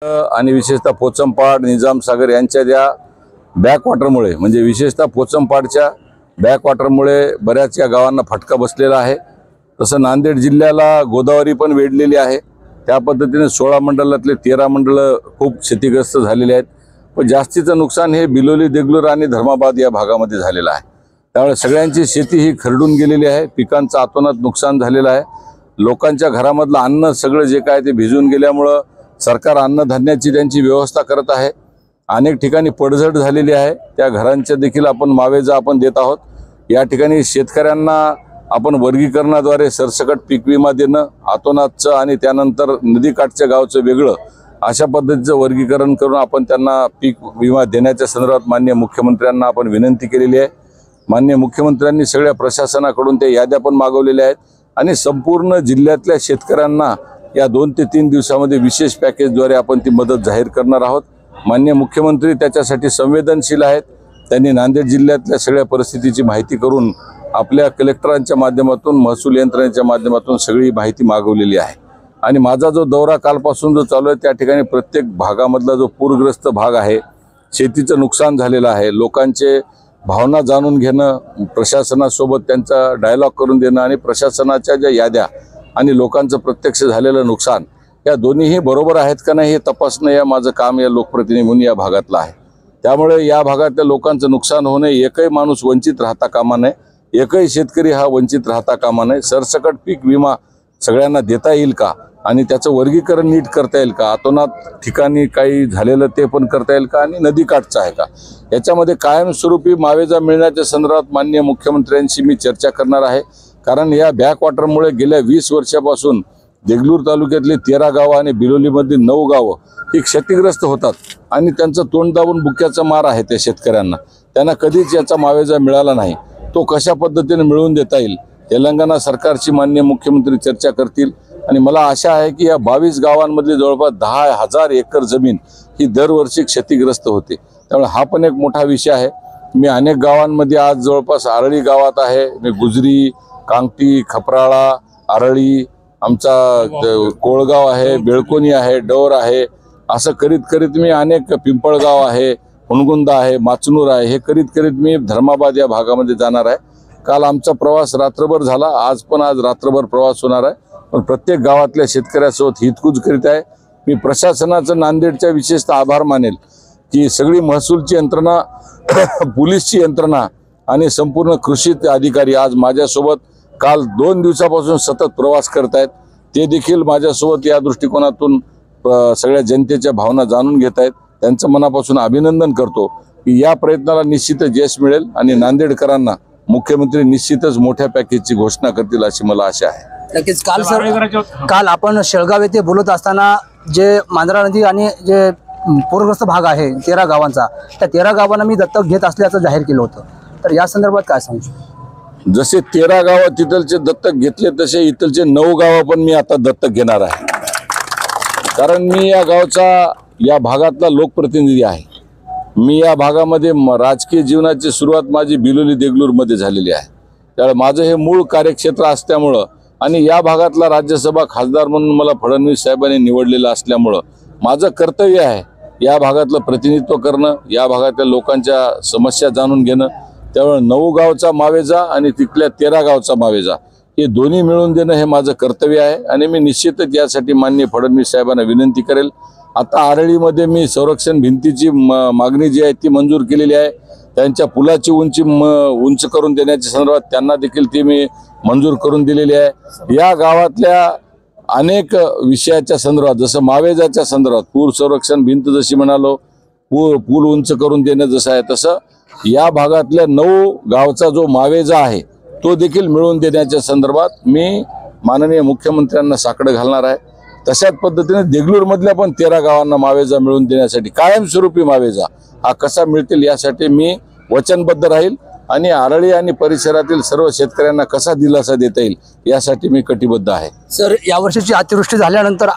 आणि विशेषतः पोचमपाड निजामसागर यांच्या ज्या बॅकवॉटरमुळे म्हणजे विशेषतः पोचमपाडच्या बॅकवॉटरमुळे बऱ्याच या गावांना फटका बसलेला आहे। तसं नांदेड जिल्ह्याला गोदावरी पण वेढलेली आहे। त्या पद्धतीने 16 मंडळातले 13 मंडळ खूप क्षतिग्रस्त झालेले आहेत। पण जास्तीचं नुकसान हे बिलोली देगलूर आणि धर्माबाद या भागामध्ये झालेलं आहे। त्यामुळे सगळ्यांची शेती ही खरडून गेलेली आहे। पिकांचं अतोनात नुकसान झालेलं आहे। लोकांच्या घरामधलं अन्न सगळं जे काय ते भिजून गेल्यामुळे सरकार अन्नधान्याची त्यांची व्यवस्था करत आहे। अनेक ठिकाणी पडझड झालेली आहे। त्या घरांच्या देखील आपण मावेजा आपण देत आहोत। या ठिकाणी शेतकऱ्यांना आपण वर्गीकरणाद्वारे सरसकट पीक विमा देणं, अतोनातचं आणि त्यानंतर नदीकाठच्या गावचं वेगळं अशा पद्धतीचं वर्गीकरण करून आपण त्यांना पीक विमा देण्याच्या संदर्भात माननीय मुख्यमंत्र्यांना आपण विनंती केलेली आहे। माननीय मुख्यमंत्र्यांनी सगळ्या प्रशासनाकडून ते याद्या पण मागवलेल्या आहेत आणि संपूर्ण जिल्ह्यातल्या शेतकऱ्यांना या 2 ते 3 दिवसांमध्ये विशेष पॅकेजद्वारे आपण ती मदत जाहीर करणार आहोत। माननीय मुख्यमंत्री त्याच्यासाठी संवेदनशील आहेत। त्यांनी नांदेड जिल्ह्यातल्या सगळ्या परिस्थितीची माहिती करून आपल्या कलेक्टरांच्या माध्यमातून महसूल यंत्रणेच्या माध्यमातून सगळी माहिती मागवलेली आहे। आणि माझा जो दौरा कालपासून जो चालू आहे त्या ठिकाणी प्रत्येक भागामधला जो पूरग्रस्त भाग आहे, शेतीचं नुकसान झालेलं आहे, लोकांचे भावना जाणून घेणं, प्रशासनासोबत त्यांचा डायलॉग करून देणं आणि प्रशासनाच्या ज्या याद्या आणि लोकांचं प्रत्यक्ष झालेलं नुकसान या दोन्हीही बरोबर आहेत का नाही हे तपासणं या माझं काम या लोकप्रतिनिधी म्हणून या भागातलं आहे। त्यामुळे या भागातल्या लोकांचं नुकसान होणे, एकही माणूस वंचित राहता कामा नये, एकही शेतकरी हा वंचित राहता कामा नये। सरसकट पीक विमा सगळ्यांना देता येईल का आणि त्याचं वर्गीकरण नीट करता येईल का, अतोनात ठिकाणी काही झालेलं ते पण करता येईल का आणि नदीकाठचं आहे का, याच्यामध्ये कायमस्वरूपी मावेजा मिळण्याच्या संदर्भात माननीय मुख्यमंत्र्यांशी मी चर्चा करणार आहे। कारण या बॅकवॉटरमुळे गेल्या 20 वर्षापासून देगलूर तालुक्यातले 13 गावं आणि बिलोलीमधली 9 गावं ही क्षतिग्रस्त होतात आणि त्यांचं तोंड दाबून बुक्याचा मार आहे त्या शेतकऱ्यांना। त्यांना कधीच याचा मावेजा मिळाला नाही। तो कशा पद्धतीने मिळवून देता येईल तेलंगणा सरकारची माननीय मुख्यमंत्री चर्चा करतील आणि मला आशा आहे की या 22 गावांमधली जवळपास 10,000 एकर जमीन ही दरवर्षी क्षतिग्रस्त होते। त्यामुळे हा पण एक मोठा विषय आहे। मी अनेक गावांमध्ये आज जवळपास आरळी गावात आहे, मी गुजरी, कांगटी, खपराळा, आरळी, आमचा कोळगाव आहे, बेळकोणी आहे, डोर आहे, असं करीत करीत मी अनेक पिंपळगाव आहे, हुणगुंदा आहे, माचनूर आहे, हे करीत करीत मी धर्माबाद या भागामध्ये जाणार आहे। काल आमचा प्रवास रात्रभर झाला, आज रात्रभर प्रवास होणार आहे। पण प्रत्येक गावातल्या शेतकऱ्यासोबत हितगुज करीत आहे। मी प्रशासनाचं नांदेडच्या विशेषतः आभार मानेल की सगळी महसूलची यंत्रणा, पोलीसची यंत्रणा आणि संपूर्ण कृषी अधिकारी आज माझ्यासोबत काल 2 दिवसापासून सतत प्रवास करत आहेत। ते देखील माझ्यासोबत या दृष्टिकोनातून सगळ्या जनतेच्या भावना जाणून घेत आहेत। त्यांचं मनापासून अभिनंदन करतो की या प्रयत्नाला निश्चितच यश मिळेल आणि नांदेडकरांना मुख्यमंत्री निश्चितच मोठ्या पॅकेजची घोषणा करतील अशी मला आशा आहे। नक्कीच काल आपण शेळगाव येथे बोलत असताना जे मांजरा नदी आणि जे पूरग्रस्त भाग आहे 13 गावांचा, त्या 13 गावांना मी दत्तक घेत असल्याचं जाहीर केलं होतं। तर या संदर्भात काय सांगू? जसे 13 गावं तिथलचे दत्तक घेतले तसे इथलचे 9 गावं पण मी आता दत्तक घेणार आहे। कारण मी या गावचा या भागातला लोकप्रतिनिधी आहे। मी या भागामध्ये राजकीय जीवनाची सुरुवात माझी बिलोली देगलूरमध्ये झालेली आहे। त्यामुळे माझं हे मूळ कार्यक्षेत्र असल्यामुळं आणि या भागातला राज्यसभा खासदार म्हणून मला फडणवीस साहेबांनी निवडलेलं असल्यामुळं माझं कर्तव्य आहे या भागातलं प्रतिनिधित्व करणं, या भागातल्या लोकांच्या समस्या जाणून घेणं। त्यामुळे 9 गावचा मावेजा आणि तिथल्या 13 गावचा मावेजा हे दोन्ही मिळवून देणं हे माझं कर्तव्य आहे आणि मी निश्चितच यासाठी माननीय फडणवीस साहेबांना विनंती करेल। आता आरळीमध्ये मी संरक्षण भिंतीची मागणी जी आहे ती मंजूर केलेली आहे। त्यांच्या पुलाची उंच करून देण्याच्या संदर्भात त्यांना देखील ती मी मंजूर करून दिलेली आहे। या गावातल्या अनेक विषयाच्या संदर्भात जसं मावेजाच्या संदर्भात पूर संरक्षण भिंत जशी म्हणालो, पूल उंच करून देणं जसं आहे तसं या भागातल्या 9 गावचा जो मावेजा आहे तो देखील मिळवून देण्याच्या संदर्भात मी माननीय मुख्यमंत्र्यांना साकडं घालणार आहे। तशाच पद्धतीने देगलूरमधल्या पण 13 गावांना मावेजा मिळवून देण्यासाठी कायमस्वरूपी मावेजा हा कसा मिळतील यासाठी मी वचनबद्ध राहील आणि आरळी आणि परिसरातील सर्व शेतकऱ्यांना कसा दिलासा देता येईल यासाठी मी कटिबद्ध आहे। सर, यावर्षीची अतिवृष्टी झाल्यानंतर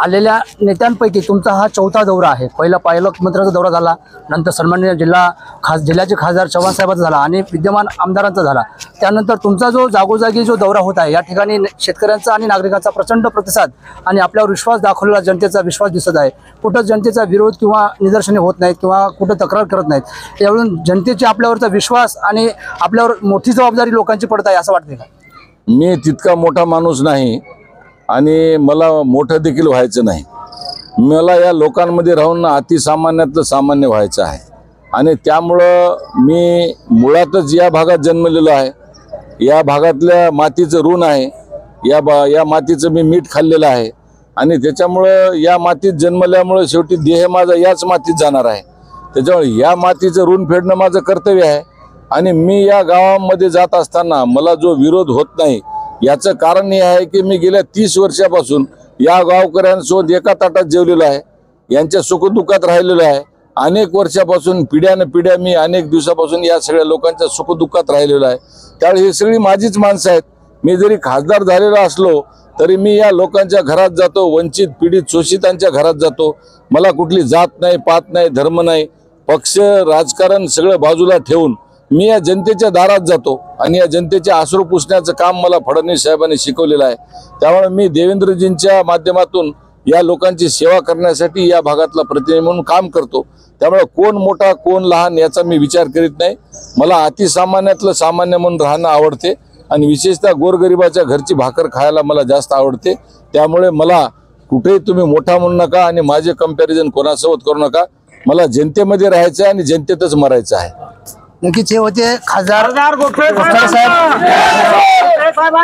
आलेल्या नेत्यांपैकी तुमचा हा 4था दौरा आहे. पहिला पालकमंत्र्यांचा दौरा झाला, नंतर सन्माननीय जिल्ह्याचे खासदार चव्हाण साहेबांचा झाला आणि विद्यमान आमदारांचा झाला. त्यानंतर तुमचा जो जागोजागी जो दौरा होत आहे, या ठिकाणी शेतकऱ्यांचा आणि नागरिकांचा प्रचंड प्रतिसाद आणि आपल्यावर विश्वास दाखवलेला जनतेचा विश्वास दिसत आहे. कुठं जनतेचा विरोध किंवा निदर्शने होत नाहीत किंवा कुठं तक्रार करत नाहीत. यावरून जनतेची आपल्यावरचा विश्वास आणि आपल्यावर मोठी जबाबदारी लोकांची पडत आहे असं वाटते का? मी तितका मोठा माणूस नाही आणि मला मोठं देखील व्हायचं नाही. मला या लोकांमध्ये राहून अतिसामान्यातलं सामान्य व्हायचं आहे आणि त्यामुळं मी मुळातच या भागात जन्मलेलो आहे. या भागातल्या मातीचं ऋण आहे. या मातीचं मी मीठ खाल्लेलं आहे आणि त्याच्यामुळं या मातीत जन्मल्यामुळं शेवटी देह माझा याच मातीत जाणार आहे. त्याच्यामुळे या मातीचं ऋण फेडणं माझं कर्तव्य आहे. आणि मी या गावामध्ये जात असताना मला जो विरोध होत नाही याचं कारण हे आहे की मी गेल्या 30 वर्षापासून या गावकऱ्यांसोबत एका ताटात जेवलेलो आहे. यांच्या सुखदुःखात राहिलेलो आहे. अनेक वर्षापासून पिढ्या मी अनेक दिवसापासून या सगळ्या लोकांच्या सुखदुःखात राहिलेलो आहे. त्यावेळी ही सगळी माझीच माणसं आहेत. मी जरी खासदार झालेलो असलो तरी मी या लोकांच्या घरात जातो, वंचित पीडित शोषितांच्या घरात जातो. मला कुठली जात नाही, पात नाही, धर्म नाही, पक्ष राजकारण सगळं बाजूला ठेवून मी या जनतेच्या दारात जातो आणि या जनतेचे अश्रू पुसण्याचं काम मला फडणवीस साहेबांनी शिकवलेलं आहे. त्यामुळे मी देवेंद्रजींच्या माध्यमातून या लोकांची सेवा करण्यासाठी या भागातला प्रतिनिधी म्हणून काम करतो. त्यामुळे कोण मोठा कोण लहान याचा मी विचार करीत नाही. मला अतिसामान्यातलं सामान्य म्हणून राहणं आवडते आणि विशेषतः गोरगरिबाच्या घरची भाकर खायला मला जास्त आवडते. त्यामुळे मला कुठेही तुम्ही मोठा म्हणू नका आणि माझे कंपॅरिझन कोणासोबत करू नका. मला जनतेमध्ये राहायचं आहे आणि जनतेतच मरायचं आहे. नक्कीच हे होते खासदार गोखले साहेब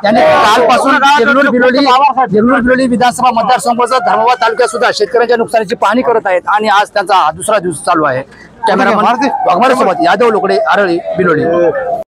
यांनी कालपासून देगलूर-बिलोली विधानसभा मतदारसंघाचा धर्माबाद तालुक्यात सुद्धा शेतकऱ्यांच्या नुकसानीची पाहणी करत आहेत आणि आज त्यांचा हा दुसरा दिवस चालू आहे. कॅमेरामन वाघमारे सोबत यादव लोकडे, आरळी, बिलोली.